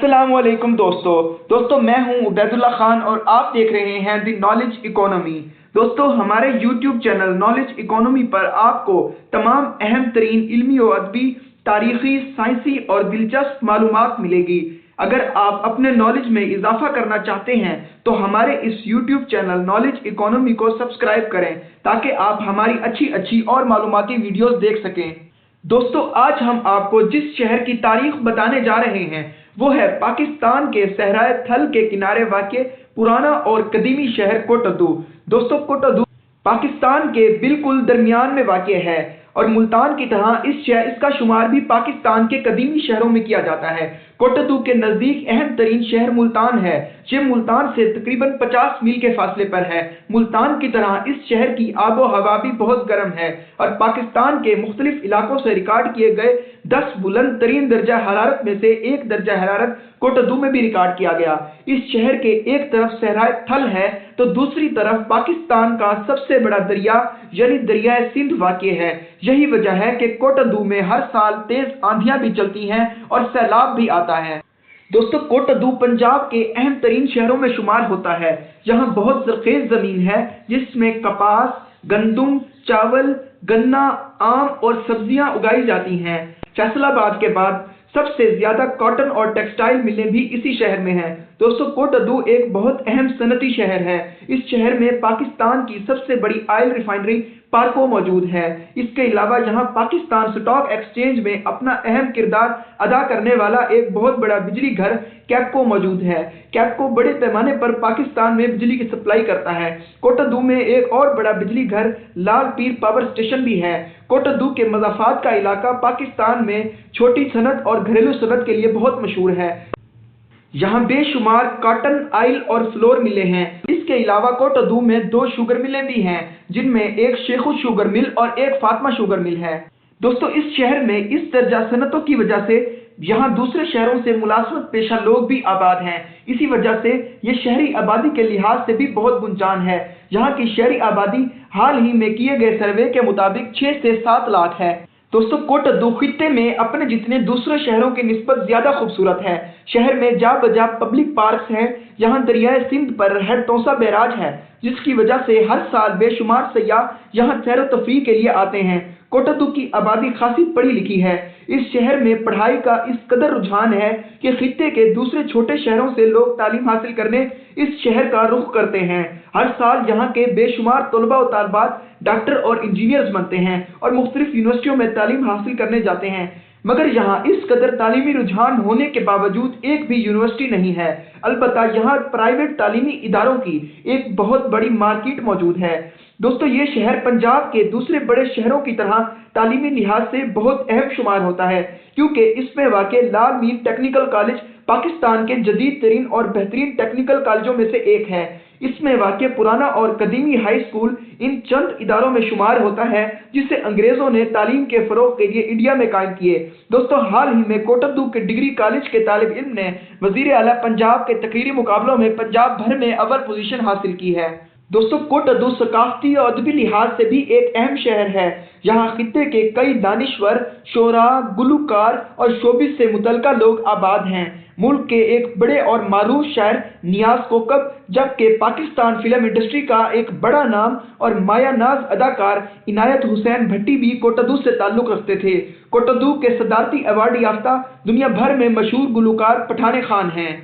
अस्सलाम वालेकुम दोस्तों मैं हूं उबैदुल्ला खान और आप देख रहे हैं दी नॉलेज इकोनॉमी। दोस्तों हमारे YouTube चैनल नॉलेज इकोनॉमी पर आपको तमाम अहम तरीन इल्मी और अदबी, तारीखी, साइंसी और दिलचस्प मालूमात मिलेगी। अगर आप अपने नॉलेज में इजाफा करना चाहते हैं तो हमारे इस YouTube चैनल नॉलेज इकोनॉमी को सब्सक्राइब करें ताकि आप हमारी अच्छी और मालूमाती वीडियोस देख सकें। दोस्तों आज हम आपको जिस शहर की तारीख बताने जा रहे हैं वो है पाकिस्तान के सहराए थल के किनारे वाक़े पुराना और कदीमी शहर कोट अद्दू। दोस्तों कोट अद्दू पाकिस्तान के बिल्कुल दरमियान में वाक़ है और मुल्तान की तरह इसका शुमार भी पाकिस्तान के कदीमी शहरों में किया जाता है। कोट अद्दू के नज़दीक अहम तरीन शहर मुल्तान है। ये मुल्तान से तकरीबन 50 मील के फासले पर है। मुल्तान की तरह इस शहर की आबो हवा भी बहुत गर्म है और पाकिस्तान के मुख्तलिफ इलाकों से रिकॉर्ड किए गए 10 बुलंद तरीन दर्जा हरारत में से एक दर्जा हरारत कोट अद्दू में भी रिकॉर्ड किया गया। इस शहर के एक तरफ सहराए थल है तो दूसरी तरफ पाकिस्तान का सबसे बड़ा दरिया यानी दरियाए सिंध वाक़ है। यही वजह है कि कोट अद्दू में हर साल तेज आंधियां भी चलती हैं और सैलाब भी आता है। दोस्तों कोट अद्दू पंजाब के अहम तरीन शहरों में शुमार होता है। यहाँ बहुत ज़रख़ेज़ ज़मीन है जिसमें कपास, गंदुम, चावल, गन्ना, आम और सब्जियां उगाई जाती हैं। फैसलाबाद के बाद सबसे ज्यादा कॉटन और टेक्सटाइल मिलें भी इसी शहर में हैं। दोस्तों कोट अद्दू एक बहुत अहम सनती शहर है। इस शहर में पाकिस्तान की सबसे बड़ी ऑयल रिफाइनरी पार्को मौजूद है। इसके अलावा यहाँ पाकिस्तान स्टॉक एक्सचेंज में अपना अहम किरदार अदा करने वाला एक बहुत बड़ा बिजली घर कैपको मौजूद है। कैपको बड़े पैमाने पर पाकिस्तान में बिजली की सप्लाई करता है। कोट अद्दू में एक और बड़ा बिजली घर लाल पीर पावर स्टेशन भी है। कोट अद्दू के मज़ाफ़ात का इलाका पाकिस्तान में छोटी सनत और घरेलू सनत के लिए बहुत मशहूर है। यहाँ बेशुमार कॉटन, आयल और फ्लोर मिलें हैं। इसके अलावा कोट अद्दू में 2 शुगर मिलें भी हैं जिनमें एक शेखु शुगर मिल और एक फातिमा शुगर मिल है। दोस्तों इस शहर में इस दर्जा सनतों की वजह से यहाँ दूसरे शहरों से मुलाजमत पेशा लोग भी आबाद हैं। इसी वजह से ये शहरी आबादी के लिहाज से भी बहुत गुंजान है। यहाँ की शहरी आबादी हाल ही में किए गए सर्वे के मुताबिक 6 से 7 लाख है। दोस्तों कोट अद्दू खित्ते में अपने जितने दूसरे शहरों की निस्बत ज्यादा खूबसूरत है। शहर में जा बजा पब्लिक पार्क्स हैं। यहाँ दरियाए सिंध पर हेड तोसा बैराज है जिसकी वजह से हर साल बेशुमार सयाह यहाँ सैर तफरीह के लिए आते हैं। कोट अद्दू की आबादी खासी पढ़ी लिखी है। इस शहर में पढ़ाई का इस कदर रुझान है कि खित्ते के दूसरे छोटे शहरों से लोग तालीम हासिल करने इस शहर का रुख करते हैं। हर साल यहाँ के बेशुमार तलबा और तालबात डॉक्टर और इंजीनियर्स बनते हैं और मुख्तलिफ यूनिवर्सिटियों में तालीम हासिल करने जाते हैं। मगर यहाँ इस कदर तालीमी रुझान होने के बावजूद एक भी यूनिवर्सिटी नहीं है। अलबत्ता यहाँ प्राइवेट तालीमी इदारों की एक बहुत बड़ी मार्केट मौजूद है। दोस्तों ये शहर पंजाब के दूसरे बड़े शहरों की तरह तालीमी लिहाज से बहुत अहम शुमार होता है क्योंकि इसमें वाक़े लाल मीर टेक्निकल कॉलेज पाकिस्तान के जदीद तरीन और बेहतरीन टेक्निकल कॉलेजों में से एक है। इसमें वाक़े पुराना और कदीमी हाई स्कूल इन चंद इदारों में शुमार होता है जिसे अंग्रेज़ों ने तालीम के फ़रोग़ के लिए इंडिया में कायम किए। दोस्तों हाल ही में कोट अद्दू के डिग्री कॉलेज के तालिब इल्म ने वज़ीर आला पंजाब के तकरीरी मुकाबलों में पंजाब भर में अव्वल पोजीशन हासिल की है। दोस्तों कोट अद्दू सकाफ़ती और अदबी लिहाज से भी एक अहम शहर है। यहाँ खित्ते के कई दानिश्वर, शोरा, गुलूकार और शोबिस से मुतल्लिका लोग आबाद हैं। मुल्क के एक बड़े और मारूफ शायर नियाज कोकब जबकि पाकिस्तान फिल्म इंडस्ट्री का एक बड़ा नाम और माया नाज अदाकार इनायत हुसैन भट्टी भी कोट अद्दू से ताल्लुक़ रखते थे। कोट अद्दू के सदारती अवार्ड याफ्ता दुनिया भर में मशहूर गुलूकार पठान खान हैं।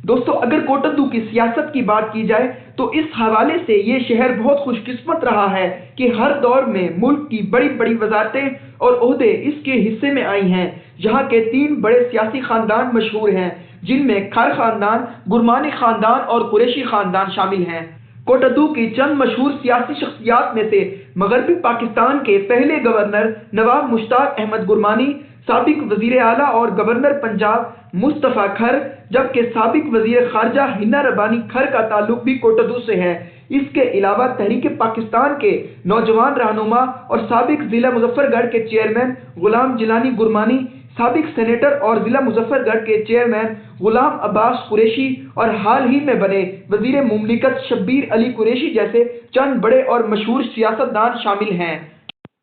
दोस्तों अगर कोट अद्दू की सियासत की बात की जाए तो इस हवाले से ये शहर बहुत खुशकिस्मत रहा है कि हर दौर में मुल्क की बड़ी बड़ी वजारतें और ओहदे इसके हिस्से में आई हैं। यहाँ के 3 बड़े सियासी खानदान मशहूर हैं जिनमें खर खानदान, गुरमानी खानदान और कुरैशी खानदान शामिल हैं। कोट अद्दू की चंद मशहूर सियासी शख्सियात में से मगरबी पाकिस्तान के पहले गवर्नर नवाब मुश्ताक अहमद गुरमानी, साबिक वजीर आला और गवर्नर पंजाब मुस्तफ़ा खर जबकि साबिक वजीर खारजा हिना रबानी खर का ताल्लुक भी कोट अद्दू से है। इसके अलावा तहरीक पाकिस्तान के नौजवान रहनुमा और साबिक जिला मुजफ्फरगढ़ के चेयरमैन गुलाम जिलानी गुरमानी, साबिक सेनेटर और जिला मुजफ्फरगढ़ के चेयरमैन गुलाम अब्बास कुरैशी और हाल ही में बने वजीर मुमलिकत शब्बीर अली कुरैशी जैसे चंद बड़े और मशहूर सियासतदान शामिल हैं।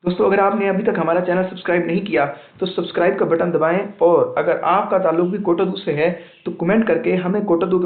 दोस्तों अगर आपने अभी तक हमारा चैनल सब्सक्राइब नहीं किया तो सब्सक्राइब का बटन दबाएं, और अगर आपका ताल्लुक भी कोट अद्दू से है तो कमेंट करके हमें कोट अद्दू